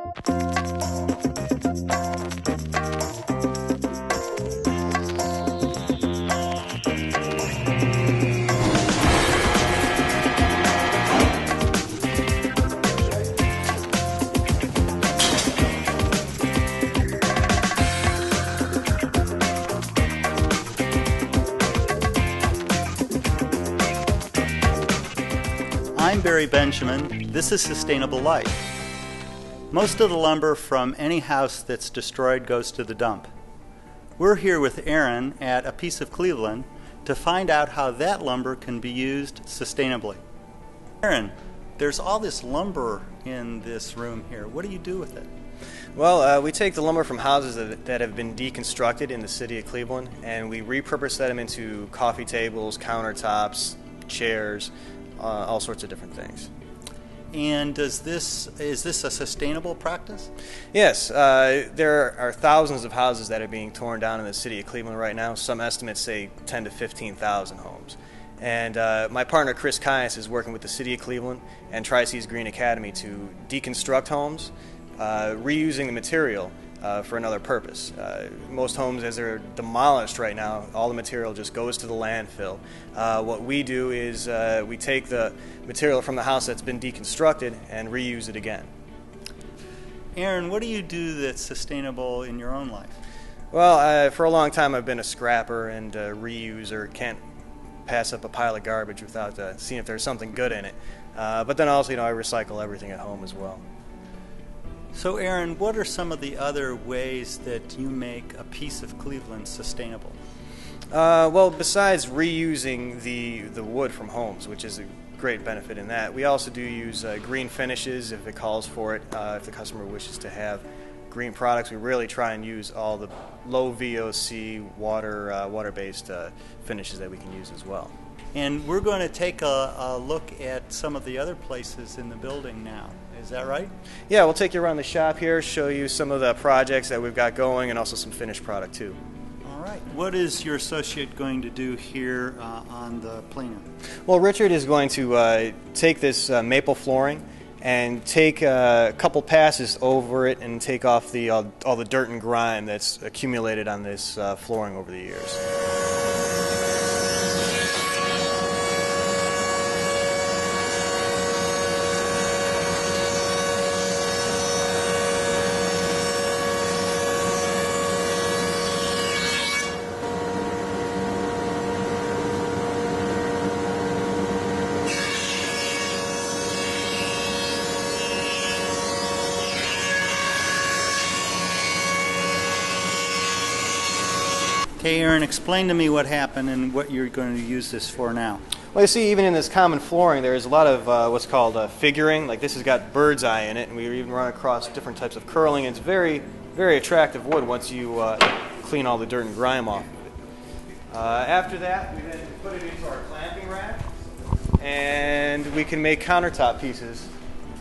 I'm Barry Benjamin. This is Sustainable Life. Most of the lumber from any house that's destroyed goes to the dump. We're here with Aaron at A Piece of Cleveland to find out how that lumber can be used sustainably. Aaron, there's all this lumber in this room here. What do you do with it? Well, we take the lumber from houses that have been deconstructed in the city of Cleveland, and we repurpose them into coffee tables, countertops, chairs, all sorts of different things. And is this a sustainable practice? Yes, there are thousands of houses that are being torn down in the city of Cleveland right now. Some estimates say 10 to 15,000 homes. And my partner Chris Caius is working with the city of Cleveland and Tri-Cities Green Academy to deconstruct homes, reusing the material for another purpose. Most homes, as they're demolished right now, all the material just goes to the landfill. What we do is we take the material from the house that's been deconstructed and reuse it again. Aaron, what do you do that's sustainable in your own life? Well, for a long time I've been a scrapper and a reuser. Can't pass up a pile of garbage without seeing if there's something good in it. But then also, I recycle everything at home as well. So Aaron, what are some of the other ways that you make A Piece of Cleveland sustainable? Well, besides reusing the wood from homes, which is a great benefit in that, we also do use green finishes if it calls for it. If the customer wishes to have green products, we really try and use all the low VOC water-based finishes that we can use as well. And we're going to take a look at some of the other places in the building now. Is that right? Yeah, we'll take you around the shop here, show you some of the projects that we've got going, and also some finished product too. All right. What is your associate going to do here on the planer? Well, Richard is going to take this maple flooring and take a couple passes over it and take off all the dirt and grime that's accumulated on this flooring over the years. Okay, Aaron, explain to me what happened and what you're going to use this for now. Well, you see, even in this common flooring, there's a lot of what's called figuring. Like this has got bird's eye in it, and we even run across different types of curling. It's very, very attractive wood once you clean all the dirt and grime off of it. After that, we then put it into our clamping rack, and we can make countertop pieces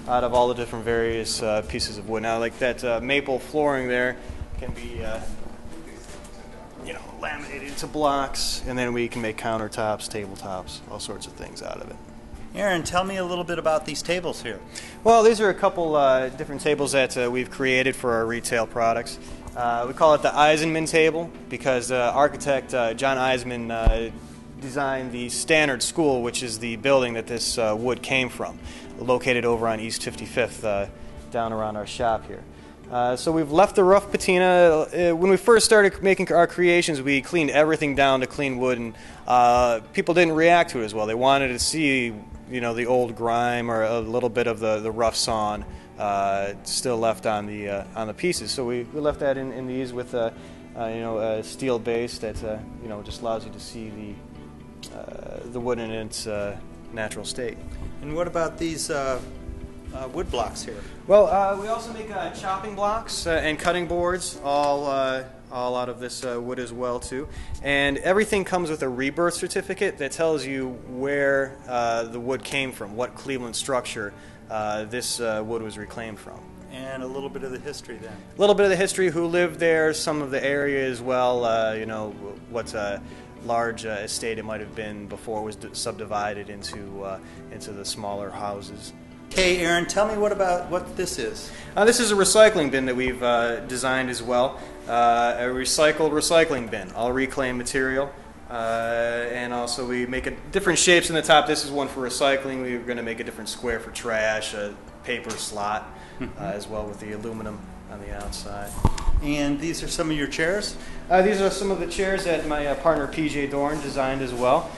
out of all the different various pieces of wood. Now, like that maple flooring there can be laminated into blocks, and then we can make countertops, tabletops, all sorts of things out of it. Aaron, tell me a little bit about these tables here. Well, these are a couple different tables that we've created for our retail products. We call it the Eisenman table because architect John Eisenman designed the Stannard School, which is the building that this wood came from, located over on East 55th, down around our shop here. So we've left the rough patina. When we first started making our creations, we cleaned everything down to clean wood, and people didn't react to it as well. They wanted to see, the old grime or a little bit of the rough sawn still left on the pieces. So we left that in these with a steel base that just allows you to see the wood in its natural state. And what about these wood blocks here? Well, we also make chopping blocks and cutting boards, all out of this wood as well too. And everything comes with a rebirth certificate that tells you where the wood came from, what Cleveland structure this wood was reclaimed from. And a little bit of the history then. A little bit of the history, who lived there, some of the area as well, what large estate it might have been before it was subdivided into the smaller houses. Okay, Aaron, tell me what this is. This is a recycling bin that we've designed as well. A recycled recycling bin, all reclaimed material. And also we make different shapes in the top. This is one for recycling. We're going to make a different square for trash, a paper slot, as well with the aluminum on the outside. And these are some of your chairs? These are some of the chairs that my partner PJ Dorn designed as well.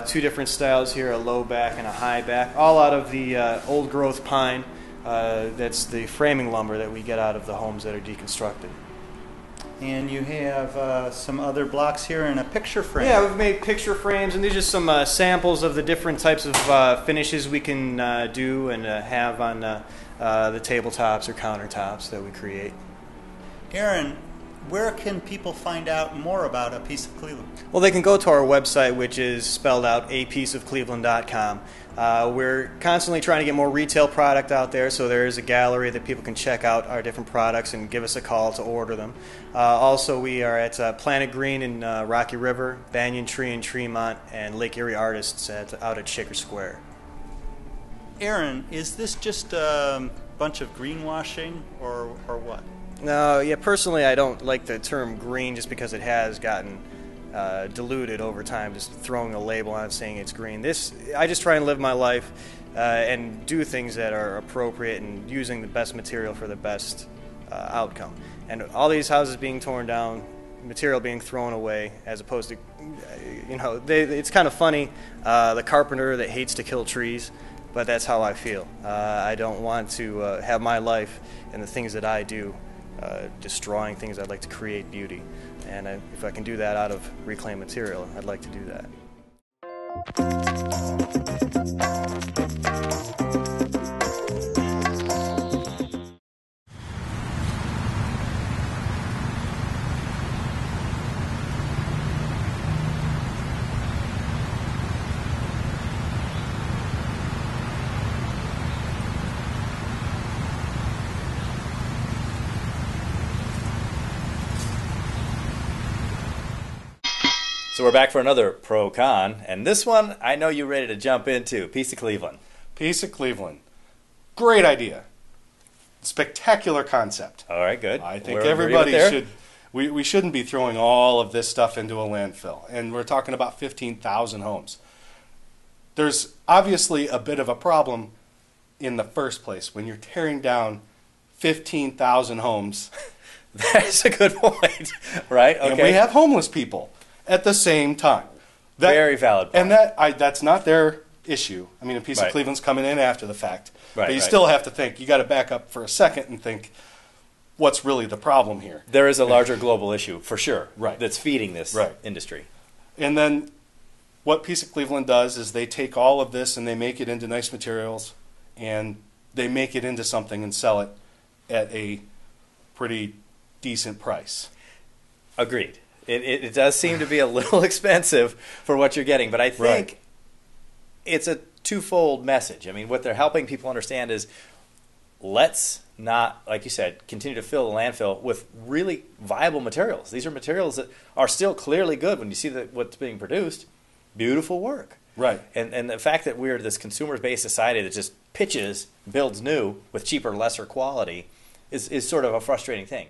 Two different styles here, a low back and a high back, all out of the old growth pine. That's the framing lumber that we get out of the homes that are deconstructed. And you have some other blocks here and a picture frame. Yeah, we've made picture frames, and these are some samples of the different types of finishes we can do and have on the tabletops or countertops that we create. Aaron, where can people find out more about A Piece of Cleveland? Well, they can go to our website, which is spelled out apieceofcleveland.com. We're constantly trying to get more retail product out there, so there is a gallery that people can check out our different products and give us a call to order them. Also, we are at Planet Green in Rocky River, Banyan Tree in Tremont, and Lake Erie Artists out at Shaker Square. Aaron, is this just a bunch of greenwashing or what? No, yeah, personally I don't like the term green just because it has gotten diluted over time, just throwing a label on it saying it's green. I just try and live my life and do things that are appropriate and using the best material for the best outcome. And all these houses being torn down, material being thrown away, as opposed to, it's kind of funny, the carpenter that hates to kill trees, but that's how I feel. I don't want to have my life and the things that I do destroying things. I'd like to create beauty. And if I can do that out of reclaimed material, I'd like to do that. So we're back for another pro-con, and this one I know you're ready to jump into. Piece of Cleveland. Piece of Cleveland. Great idea. Spectacular concept. All right, good. I think everybody should. We shouldn't be throwing all of this stuff into a landfill, and we're talking about 15,000 homes. There's obviously a bit of a problem in the first place when you're tearing down 15,000 homes. That's a good point, right? Okay. And we have homeless people at the same time. Very valid point. And that's not their issue. I mean, A Piece of Right. Cleveland's coming in after the fact. Right, but you right. still have to think. You got to back up for a second and think, what's really the problem here? There is a larger global issue, for sure, Right. that's feeding this Right. industry. And then what Piece of Cleveland does is they take all of this and they make it into nice materials, and they make it into something and sell it at a pretty decent price. Agreed. It does seem to be a little expensive for what you're getting, but I think Right. it's a twofold message. I mean, what they're helping people understand is let's not, like you said, continue to fill the landfill with really viable materials. These are materials that are still clearly good when you see what's being produced. Beautiful work. Right. And the fact that we're this consumer-based society that just pitches, builds new with cheaper, lesser quality is sort of a frustrating thing.